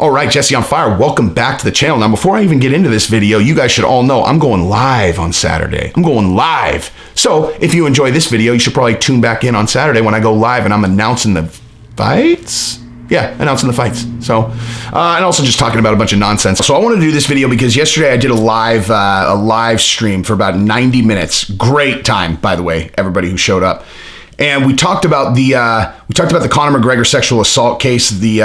All right, Jesse on Fire, welcome back to the channel. Now, before I even get into this video, you guys should all know I'm going live on Saturday. I'm going live. So if you enjoy this video, you should probably tune back in on Saturday when I go live and I'm announcing the fights. Yeah, announcing the fights. So, and also just talking about a bunch of nonsense. So I wanted to do this video because yesterday I did a live stream for about 90 minutes. Great time, by the way, everybody who showed up. And we talked about the Conor McGregor sexual assault case, the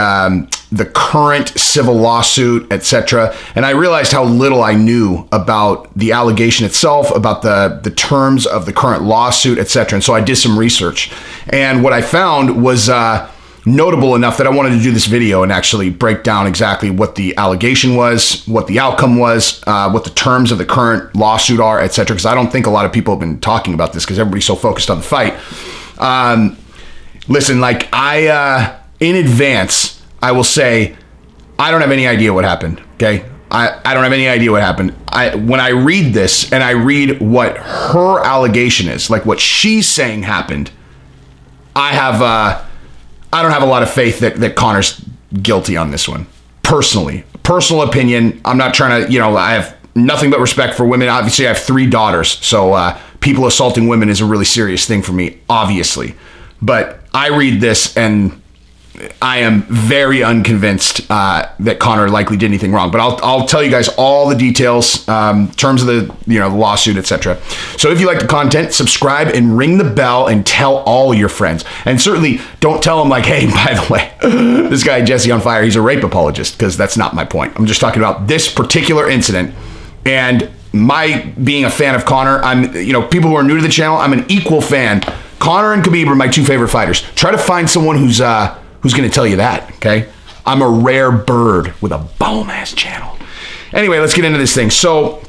current civil lawsuit, etc. And I realized how little I knew about the allegation itself, about the terms of the current lawsuit, etc. And so I did some research, and what I found was notable enough that I wanted to do this video and actually break down exactly what the allegation was, what the outcome was, what the terms of the current lawsuit are, etc. Because I don't think a lot of people have been talking about this because everybody's so focused on the fight. Listen, like in advance, I will say, I don't have any idea what happened. Okay. I don't have any idea what happened. When I read this and I read what her allegation is, like what she's saying happened, I don't have a lot of faith that Conor's guilty on this one. Personal opinion. I'm not trying to, I have nothing but respect for women. Obviously, I have 3 daughters. So people assaulting women is a really serious thing for me, obviously. But I read this and I am very unconvinced that Conor likely did anything wrong. But I'll tell you guys all the details, terms of the the lawsuit, etc. So if you like the content, subscribe and ring the bell and tell all your friends. And certainly don't tell them like, hey, by the way, this guy Jesse on Fire, he's a rape apologist, because that's not my point. I'm just talking about this particular incident and my being a fan of Conor. I'm people who are new to the channel, I'm an equal fan. Conor and Khabib are my 2 favorite fighters. Try to find someone who's going to tell you that, okay? I'm a rare bird with a bomb-ass channel. Anyway, let's get into this thing. So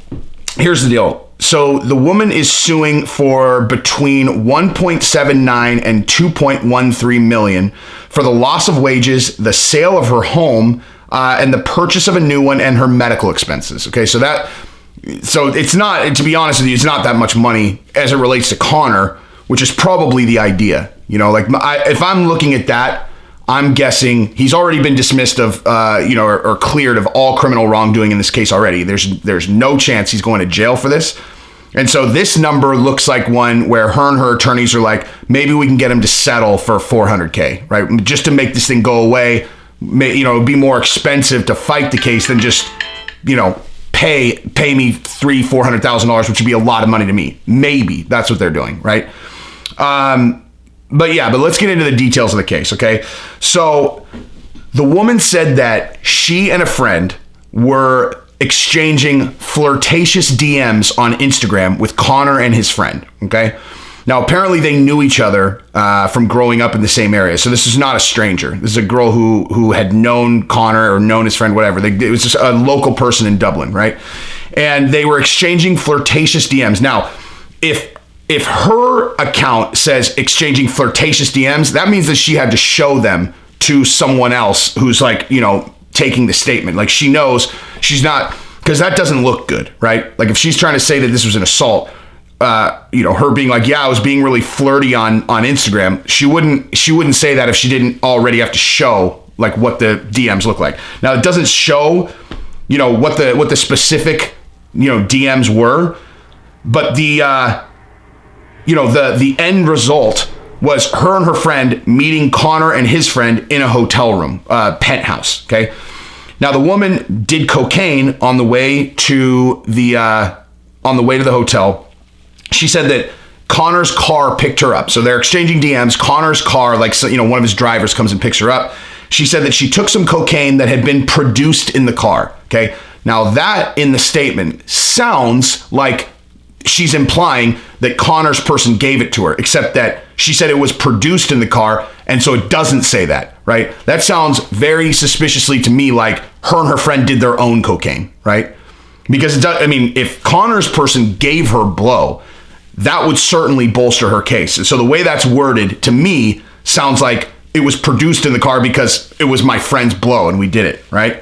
here's the deal. So the woman is suing for between 1.79 and 2.13 million for the loss of wages, the sale of her home, and the purchase of a new one, and her medical expenses. Okay, so it's not, to be honest with you, it's not that much money as it relates to Conor, which is probably the idea. If I'm looking at that, I'm guessing he's already been dismissed of, or cleared of all criminal wrongdoing in this case already. There's no chance he's going to jail for this. And so this number looks like one where her and her attorneys are like, maybe we can get him to settle for $400K, right? Just to make this thing go away. It'd be more expensive to fight the case than just, pay me $400,000, which would be a lot of money to me. Maybe that's what they're doing, right? But let's get into the details of the case, okay? So the woman said that she and a friend were exchanging flirtatious DMs on Instagram with Conor and his friend, okay? Now, apparently they knew each other from growing up in the same area. So this is not a stranger. This is a girl who had known Conor or known his friend, whatever. It was just a local person in Dublin, right? And they were exchanging flirtatious DMs. Now, if her account says exchanging flirtatious DMs, that means that she had to show them to someone else who's taking the statement. Like, she knows she's not, because that doesn't look good, right? Like, if she's trying to say that this was an assault, her being like, yeah, I was being really flirty on Instagram. She wouldn't say that if she didn't already have to show like what the DMs look like. Now, it doesn't show, what the specific, DMs were, but the end result was her and her friend meeting Conor and his friend in a hotel room, penthouse. Okay. Now, the woman did cocaine on the way to the hotel. She said that Conor's car picked her up. So they're exchanging DMs. Conor's car, one of his drivers comes and picks her up. She said that she took some cocaine that had been produced in the car. Okay. Now, that in the statement sounds like she's implying that Conor's person gave it to her, except that she said it was produced in the car, and so it doesn't say that, right? That sounds very suspiciously to me like her and her friend did their own cocaine, right? Because if Conor's person gave her blow, that would certainly bolster her case. And so the way that's worded to me sounds like it was produced in the car because it was my friend's blow and we did it, right?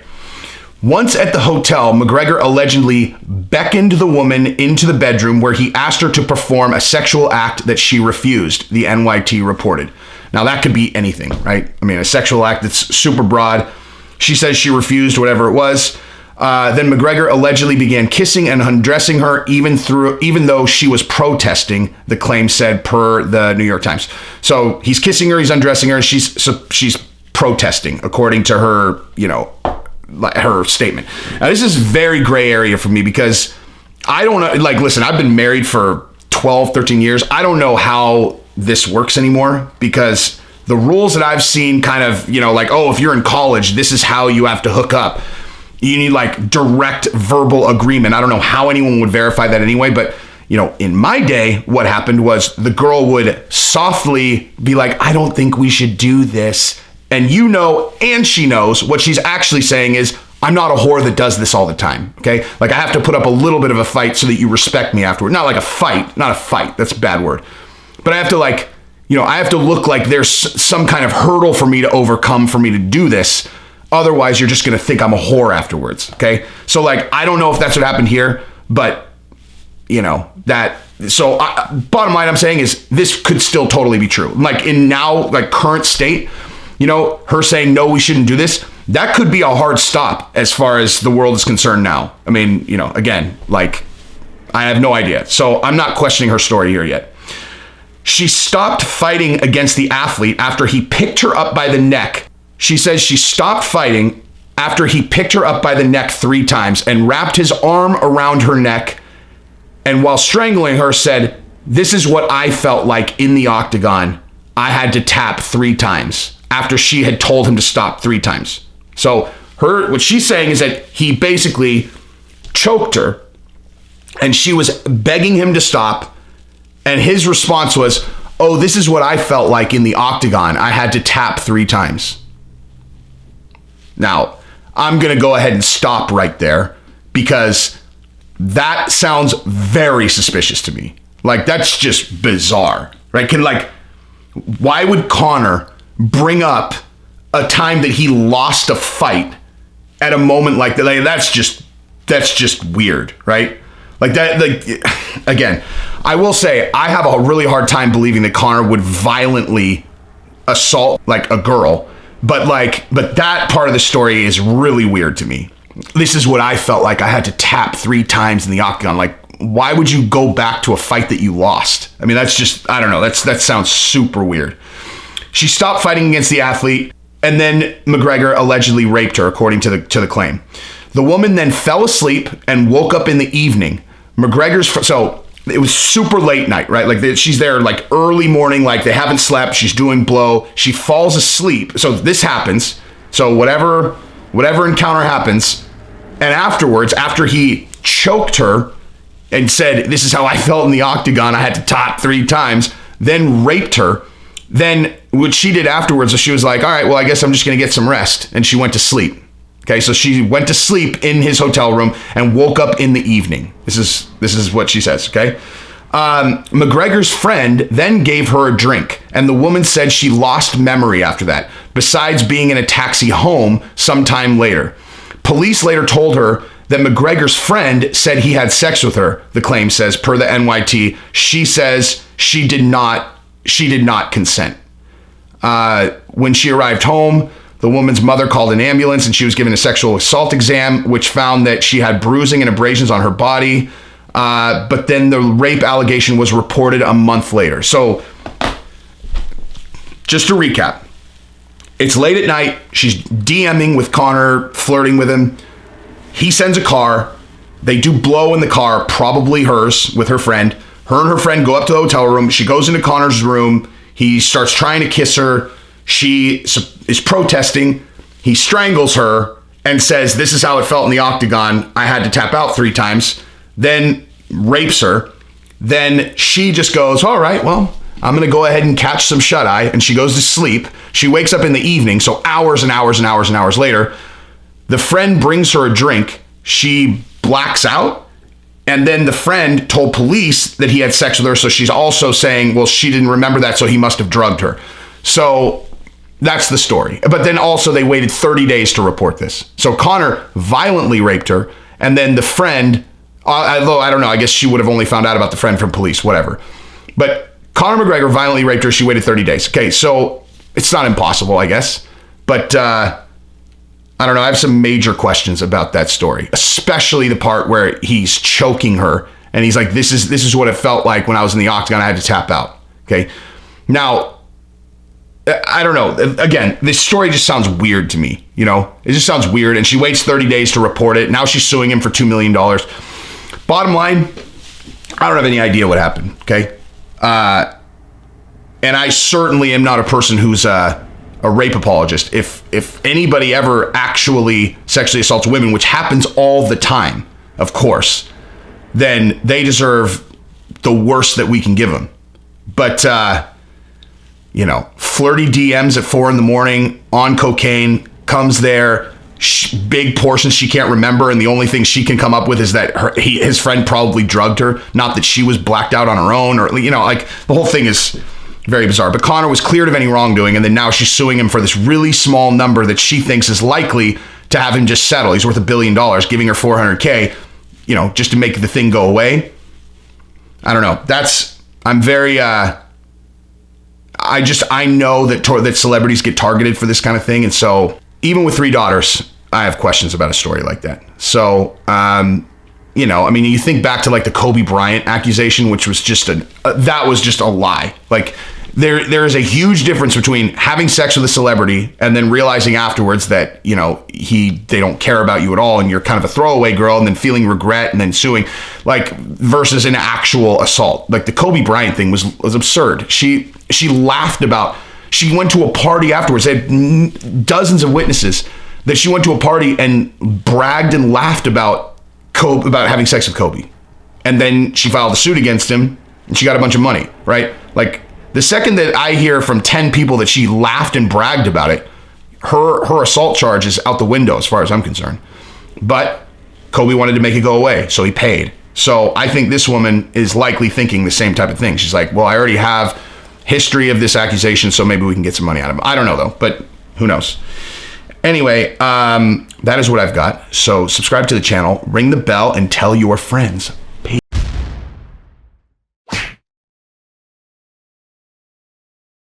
Once at the hotel, McGregor allegedly beckoned the woman into the bedroom where he asked her to perform a sexual act that she refused, the NYT reported. Now, that could be anything, right? A sexual act that's super broad. She says she refused, whatever it was. Then McGregor allegedly began kissing and undressing her, even though she was protesting, the claim said, per the New York Times. So he's kissing her, he's undressing her, and she's protesting, according to her, her statement. Now, this is very gray area for me because I don't know. Like, listen, I've been married for 12, 13 years. I don't know how this works anymore because the rules that I've seen kind of, if you're in college, this is how you have to hook up. You need like direct verbal agreement. I don't know how anyone would verify that anyway, but in my day, what happened was the girl would softly be like, I don't think we should do this. And and she knows what she's actually saying is, I'm not a whore that does this all the time. Okay. Like I have to put up a little bit of a fight so that you respect me afterward. Not like a fight, not a fight. That's a bad word. But I have to I have to look like there's some kind of hurdle for me to overcome for me to do this. Otherwise, you're just going to think I'm a whore afterwards. Okay. So I don't know if that's what happened here, but bottom line I'm saying is this could still totally be true. Like in current state, her saying, no, we shouldn't do this. That could be a hard stop as far as the world is concerned now. I mean, again, I have no idea. So I'm not questioning her story here yet. She stopped fighting against the athlete after he picked her up by the neck. She says she stopped fighting after he picked her up by the neck 3 times and wrapped his arm around her neck. And while strangling her said, this is what I felt like in the octagon. I had to tap 3 times after she had told him to stop 3 times. So what she's saying is that he basically choked her and she was begging him to stop. And his response was, oh, this is what I felt like in the octagon. I had to tap 3 times. Now, I'm going to go ahead and stop right there because that sounds very suspicious to me. That's just bizarre, right? Why would Conor bring up a time that he lost a fight at a moment like that? That's just weird, right? Again, I will say I have a really hard time believing that Conor would violently assault a girl. But that part of the story is really weird to me. This is what I felt like. I had to tap 3 times in the octagon. Why would you go back to a fight that you lost? I mean, that's just, I don't know. That sounds super weird. She stopped fighting against the athlete, and then McGregor allegedly raped her, according to the claim. The woman then fell asleep and woke up in the evening. So it was super late night, right? She's there early morning, they haven't slept. She's doing blow. She falls asleep. So this happens. So whatever encounter happens. And afterwards, after he choked her and said, this is how I felt in the octagon, I had to tap 3 times, then raped her. Then what she did afterwards was she was like, all right, well, I guess I'm just going to get some rest. And she went to sleep. Okay, so she went to sleep in his hotel room and woke up in the evening. This is what she says, okay? McGregor's friend then gave her a drink, and the woman said she lost memory after that, besides being in a taxi home sometime later. Police later told her that McGregor's friend said he had sex with her, the claim says, per the NYT. She says she did not consent. When she arrived home, the woman's mother called an ambulance and she was given a sexual assault exam, which found that she had bruising and abrasions on her body. But then the rape allegation was reported a month later. So just to recap, it's late at night. She's DMing with Conor, flirting with him. He sends a car. They do blow in the car, probably hers, with her friend. Her and her friend go up to the hotel room. She goes into Conor's room. He starts trying to kiss her. She is protesting. He strangles her and says, this is how it felt in the octagon. I had to tap out 3 times. Then rapes her. Then she just goes, all right, well, I'm going to go ahead and catch some shut-eye. And she goes to sleep. She wakes up in the evening, so hours and hours and hours and hours later. The friend brings her a drink. She blacks out. And then the friend told police that he had sex with her. So she's also saying, well, she didn't remember that, so he must have drugged her. So that's the story. But then also they waited 30 days to report this. So Conor violently raped her. And then the friend, although I don't know, I guess she would have only found out about the friend from police, whatever. But Conor McGregor violently raped her. She waited 30 days. Okay, so it's not impossible, I guess. But I don't know. I have some major questions about that story, especially the part where he's choking her and he's like, this is what it felt like when I was in the octagon. I had to tap out. Okay. Now, I don't know. Again, this story just sounds weird to me. You know, it just sounds weird. And she waits 30 days to report it. Now she's suing him for $2 million. Bottom line, I don't have any idea what happened. Okay. And I certainly am not a person who's a rape apologist. If anybody ever actually sexually assaults women, which happens all the time, of course, then they deserve the worst that we can give them. But, you know, flirty DMs at 4 a.m. on cocaine, comes there, big portions she can't remember, and the only thing she can come up with is that his friend probably drugged her, not that she was blacked out on her own, or, you know, like, the whole thing is very bizarre. But Conor was cleared of any wrongdoing, and then now she's suing him for this really small number that she thinks is likely to have him just settle. He's worth $1 billion, giving her $400K, you know, just to make the thing go away. I don't know. I'm very, I know that celebrities get targeted for this kind of thing. And so even with 3 daughters, I have questions about a story like that. So, you know, I mean, you think back to like the Kobe Bryant accusation, which was just that was just a lie. Like there is a huge difference between having sex with a celebrity and then realizing afterwards that, you know, they don't care about you at all and you're kind of a throwaway girl, and then feeling regret and then suing, like, versus an actual assault. Like the Kobe Bryant thing was absurd. She laughed about, she went to a party afterwards. They had dozens of witnesses that she went to a party and bragged and laughed about having sex with Kobe. And then she filed a suit against him and she got a bunch of money, right? Like, the second that I hear from 10 people that she laughed and bragged about it, her assault charge is out the window as far as I'm concerned. But Kobe wanted to make it go away, so he paid. So I think this woman is likely thinking the same type of thing. She's like, well, I already have history of this accusation, so maybe we can get some money out of him. I don't know, though, but who knows? Anyway, that is what I've got. So subscribe to the channel, ring the bell, and tell your friends.